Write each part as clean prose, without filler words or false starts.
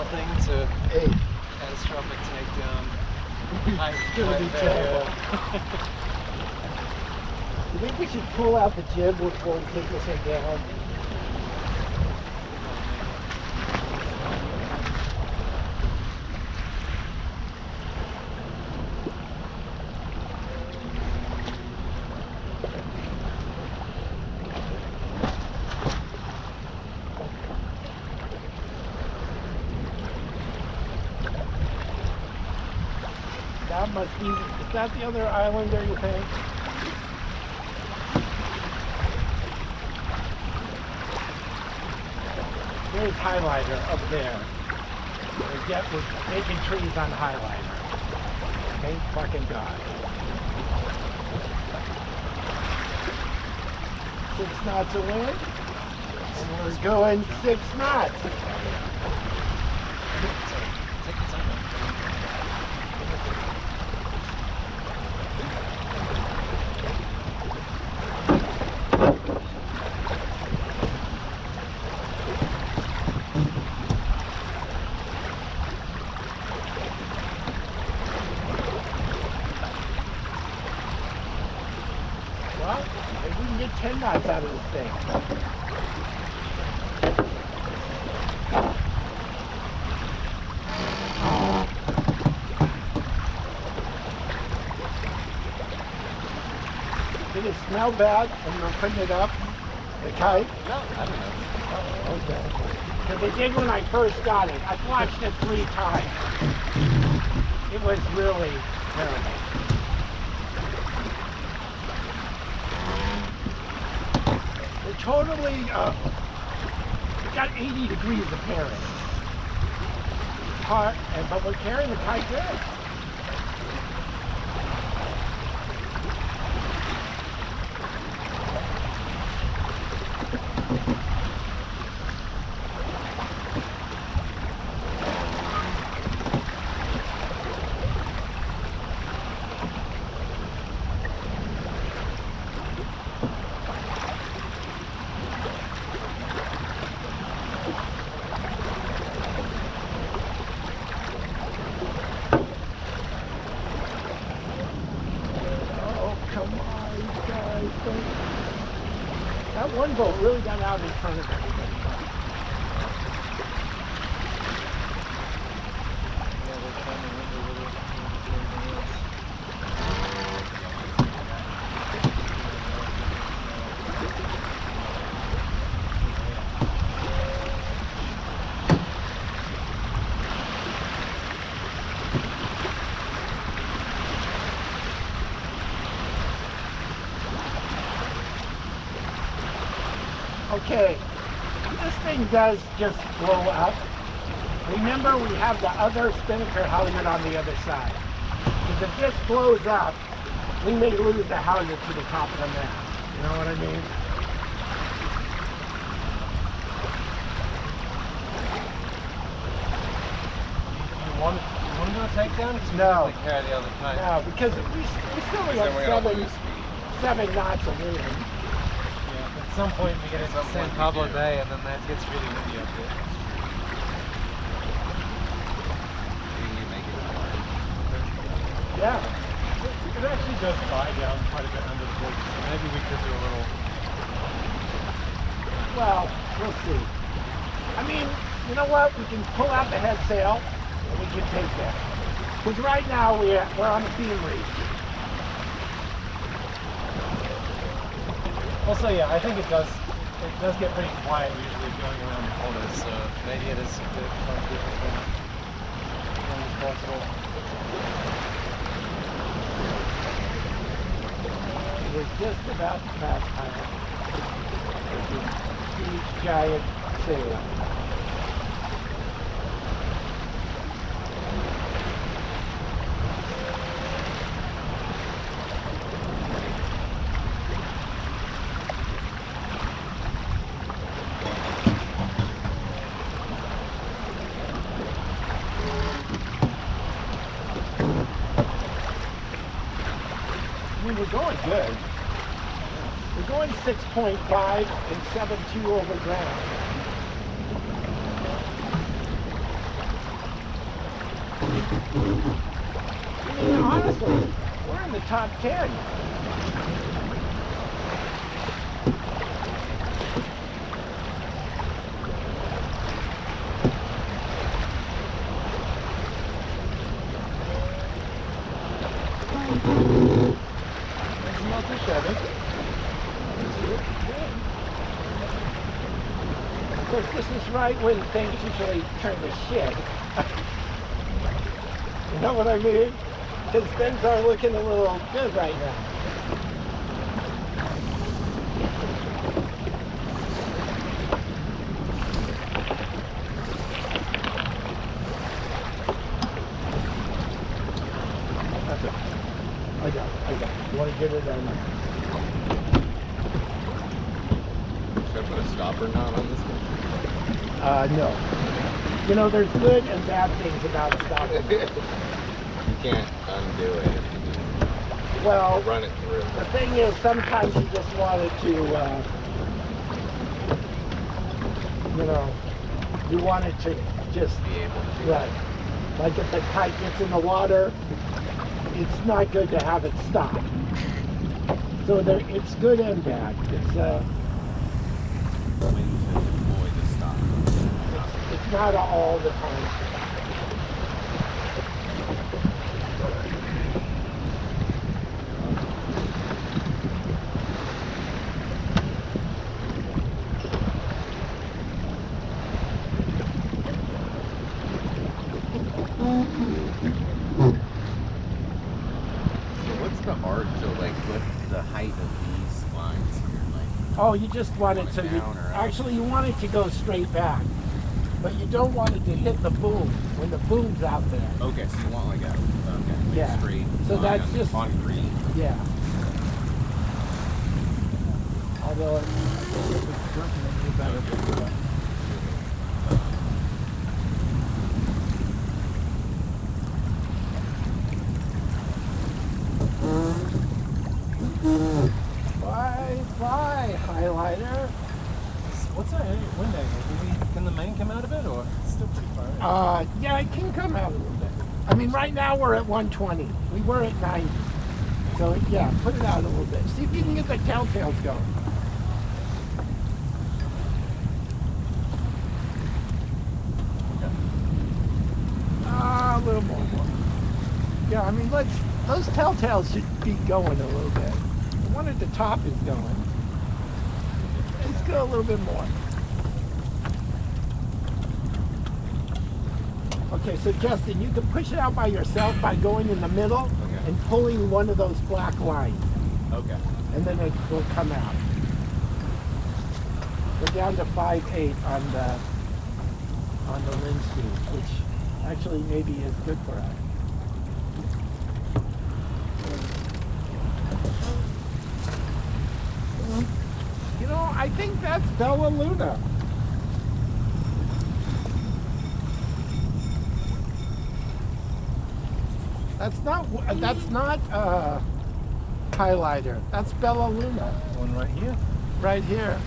thing to catastrophic takedown. It's gonna be terrible. You think we should pull out the jib before we take this thing down? That must be, is that the other island there, you think? There's highlighter up there. We're making trees on highlighter. Thank fucking God. 6 knots of wind, and we're going 6 knots. Well, maybe we can get 10 knots out of this thing. Did it smell bad when you were putting it up? The kite? No, I don't know. Oh, okay. Because it did when I first got it. I've watched it 3 times. It was really terrible. It totally, it got 80 degrees of carrying. It's hard, but we're carrying the kite good. That one boat really got out in front of everybody. Okay, this thing does just blow up. Remember, we have the other spinnaker halyard on the other side. Because if this blows up, we may lose the halyard to the top of the mast. You know what I mean? You want to do a takedown? No. Like carry the other kite. No, because we still got 7 knots of wind. At some point we get into San Pablo Bay and then that gets really windy up there. Yeah. It actually does fly down quite a bit under the bridge, so maybe we could do a little... Well, we'll see. I mean, you know what? We can pull out the head sail and we can take that. Because right now we're on a beam reef. Also, yeah, I think it does get pretty quiet usually going around the corners, so maybe it is a bit more difficult than possible. We're just about to pass time. Huge giant sail. We're going good. We're going 6.5 and 7.2 over ground. I mean, honestly, we're in the top 10. It's not too shabby. Of course, this is right when things usually turn to shit. You know what I mean? Because things are looking a little good right now. I got it. You want to get it on? Should I put a stopper knot on this one? No. You know, there's good and bad things about stopping. You can't undo it. Well, Run it through. the thing is, sometimes you just want it to, you know, you want it to just, Be able to do right. Like if the kite gets in the water, it's not good to have it stop. So there, it's good and bad. It's when to deploy the stop. it's not all the time. So what's the art to like what the height of these lines here? Like Oh, you just want it to, Down or up? actually you want it to go straight back. But you don't want it to hit the boom when the boom's out there. okay, so you want like a Yeah. straight So line that's on just- concrete. Yeah. Although I think it's working a little better. Bye, highlighter. What's our wind angle? Can the main come out of it, or it's still pretty far in? Yeah, it can come out a little bit. I mean, right now we're at 120. We were at 90. So yeah, put it out a little bit. See if you can get the telltales going. A little more. Yeah, I mean, those telltales should be going a little bit. The one at the top is going. Let's go a little bit more. Okay, so Justin, you can push it out by yourself by going in the middle Okay. and pulling one of those black lines, Okay. and then it will come out. We're down to 5/8 on the lens speed, which actually maybe is good for us. You know, I think that's Bella Luna. That's not highlighter. That's Bella Luna One right here. right here.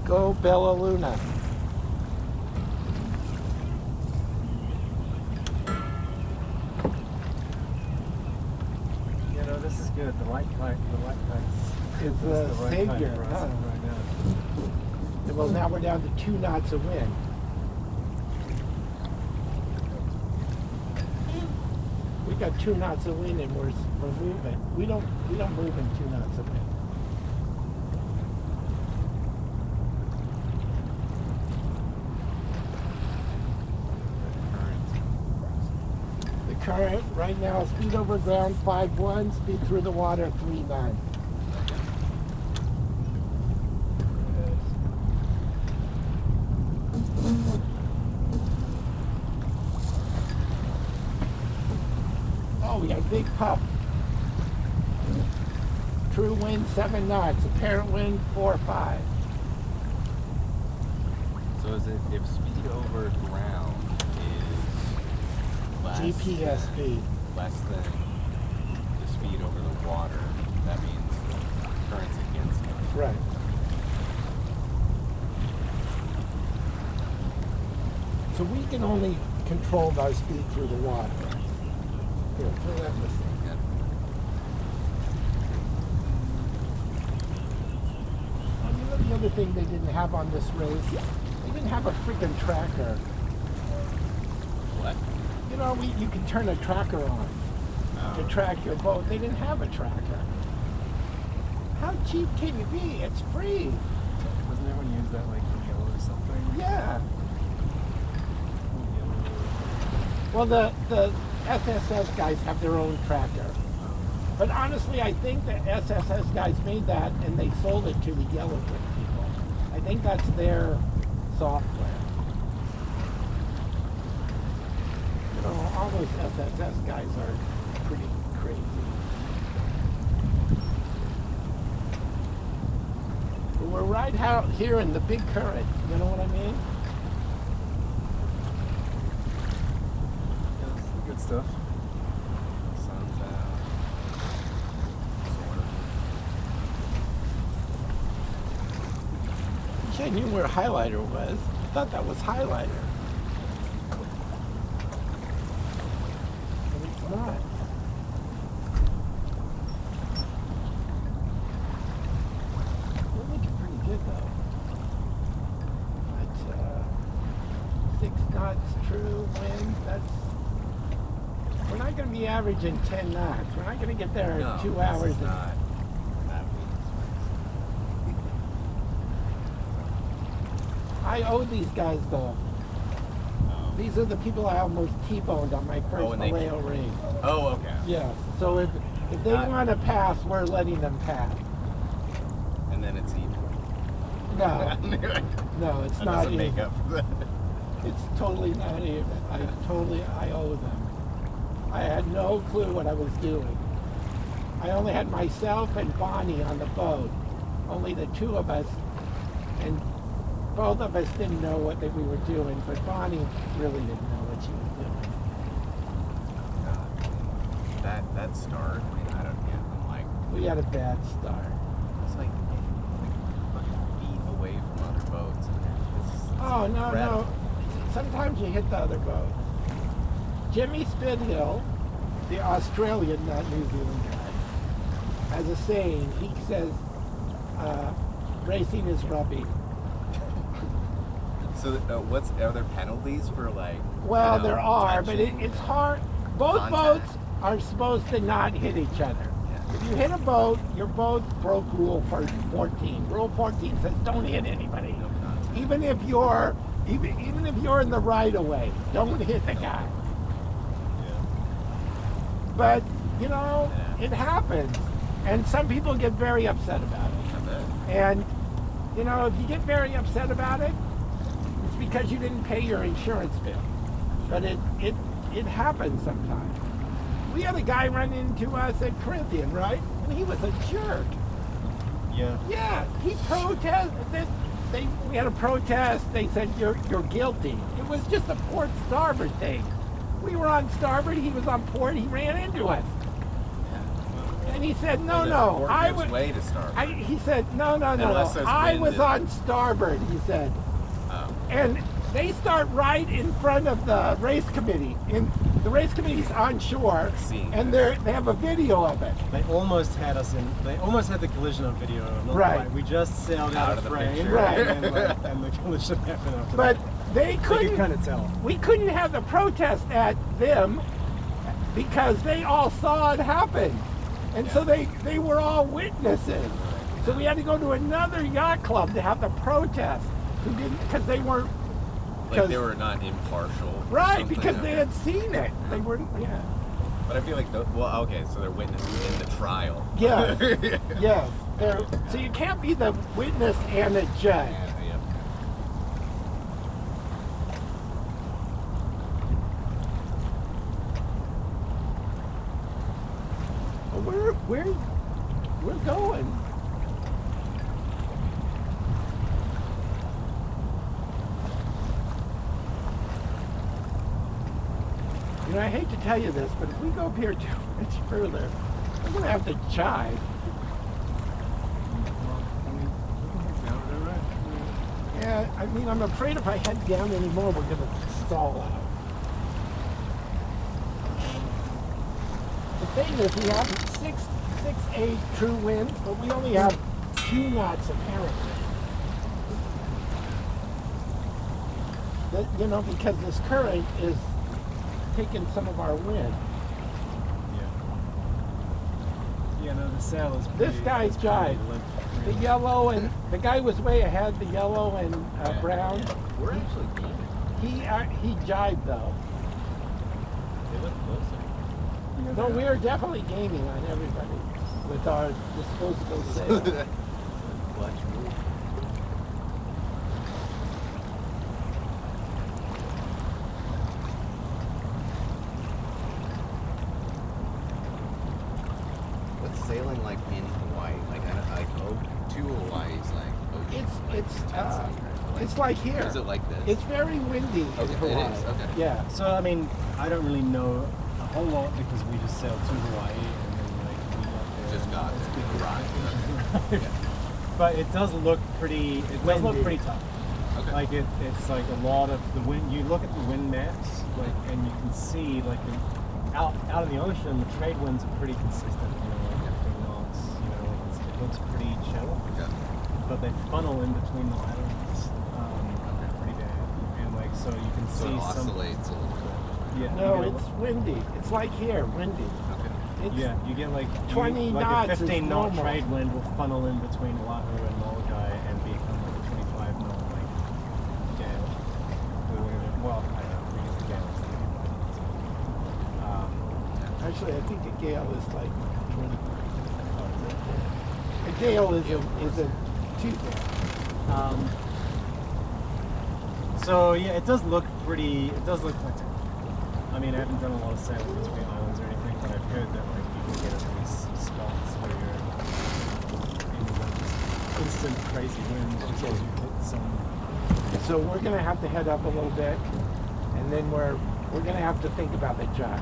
Go Bella Luna. You know, this is good. The light It's is the the right savior. height for us Huh? right now. Well, now we're down to 2 knots of wind. We got 2 knots of wind and we're moving. We don't move in 2 knots of wind. The current right now, speed over ground 5.1, speed through the water 3.9. Oh, we got a big puff. True wind 7 knots, apparent wind 4.5. So is it if speed over ground less GPS than, speed. less than the speed over the water, that means current's against us. Right. So we can only control our speed through the water. Here, throw that in the thing. You know the other thing they didn't have on this race? They didn't have a freaking tracker. What? You know, you can turn a tracker on to track your boat. They didn't have a tracker. How cheap can you be? It's free. Doesn't everyone use that like in yellow or something? Yeah. Well, the SSS guys have their own tracker. But honestly, I think the SSS guys made that and they sold it to the Yellowbrick people. I think that's their software. You know, all those SSS guys are pretty crazy. But we're right out here in the big current, you know what I mean? Yeah, this is good stuff. Sun's out. Sort of. I knew where highlighter was. I thought that was highlighter. But it's not. We're looking pretty good though. But 6 knots true wind, we're not going to be averaging 10 knots. We're not going to get there in 2 hours. It's not that weak. I owe these guys though. These are the people I almost T-boned on my first Vallejo race. Oh, okay. Yeah. So if they want to pass, we're letting them pass. And then it's even. No, no, it's That not doesn't even. make up for that. It's totally not even. I owe them. I had no clue what I was doing. I only had myself and Bonnie on the boat. Only the two of us, and both of us didn't know what we were doing, but Bonnie really didn't know what she was doing. That start, I mean, I don't get. I'm like, We had a bad start. it's like fucking feet away from other boats. It's Oh, no, incredible. no. Sometimes you hit the other boat. Jimmy Spithill, the Australian, not New Zealand guy, has a saying. He says, racing is rubby. So, are there penalties for like? Well, you know, there are, but touching? it's hard. Both Contact. boats are supposed to not hit each other. Yeah. If you hit a boat, your boat broke rule 14. Rule 14 says don't hit anybody. No contact. Even if you're in the right of way, don't hit the guy. But you know, it happens, and some people get very upset about it. I bet. And you know, if you get very upset about it, it's because you didn't pay your insurance bill. But it happens sometimes. We had a guy run into us at Corinthian, right? And he was a jerk. Yeah. Yeah, he protested. We had a protest. They said you're guilty. It was just a port starboard thing. We were on starboard. He was on port. He ran into us, and he said, "No, no, I was." Way to start. He said, "No, no, no, Unless no. there's I wind was in- on starboard." He said, and they start right in front of the race committee. The race committee's on shore, Seeing and this. they have a video of it. They almost had us in. They almost had the collision on video. I'm not Right. lying. We just sailed Out out of of the frame, picture. Right. and the collision happened after But that. they You couldn't. could kind of tell. We couldn't have the protest at them because they all saw it happen, and so they were all witnesses. So we had to go to another yacht club to have the protest, because they weren't. Like they were not impartial. or Right, something, because they okay. had seen it. They weren't. Yeah. But I feel like okay, so they're witnesses in the trial. Yeah. Yeah. So you can't be the witness and the judge. Yeah. We're going. You And I hate to tell you this, but if we go up here too much further, we're going to have to jive. Yeah, I mean, I'm afraid if I head down anymore, we're going to stall out. The thing is, we have 6'8" true wind, but we only have 2 knots apparently. That, you know, because this current is taking some of our wind. Yeah, no, the sail is pretty, This guy's jive. The yellow and the guy was way ahead. The yellow and brown. We're actually gaming. He jived though. They look closer. No, we are definitely gaming on everybody with our disposable sail. Clutch move. What's sailing like in Hawaii? Like I go to Hawaii's like ocean. It's like here. Is it like this? It's very windy in Okay, Hawaii. it is. Okay. Yeah. So I mean, I don't really know a whole lot because we just sailed to Hawaii and then like we got there. Just got It's to been the ride. Yeah. But it does look pretty. It does look Windy. pretty tough. Okay. Like it's like a lot of the wind. You look at the wind maps, like, and you can see like out in the ocean, the trade winds are pretty consistent. You know, like 15 knots. You know, it looks pretty chill. Okay. But they funnel in between the islands pretty bad, and like so you can So see it some. oscillates a little bit. Yeah. No, you get it's windy. It's like here, windy. Okay. It's, Yeah, you get like 20 like knots a is 15 knot normal. trade wind will funnel in between Oahu and Molokai and become like a 25 knot like gale. Well, I don't know, because the gale is 35 knots. Actually, I think a gale is like 20. A gale is a 2 gale. So yeah, it does look pretty. It does look quite tough. I mean, I haven't done a lot of sailing between islands or anything, but I've heard that like you can get into these spots where you're in like this instant crazy wind until you hit some. So we're gonna have to head up a little bit, and then we're gonna have to think about the jive.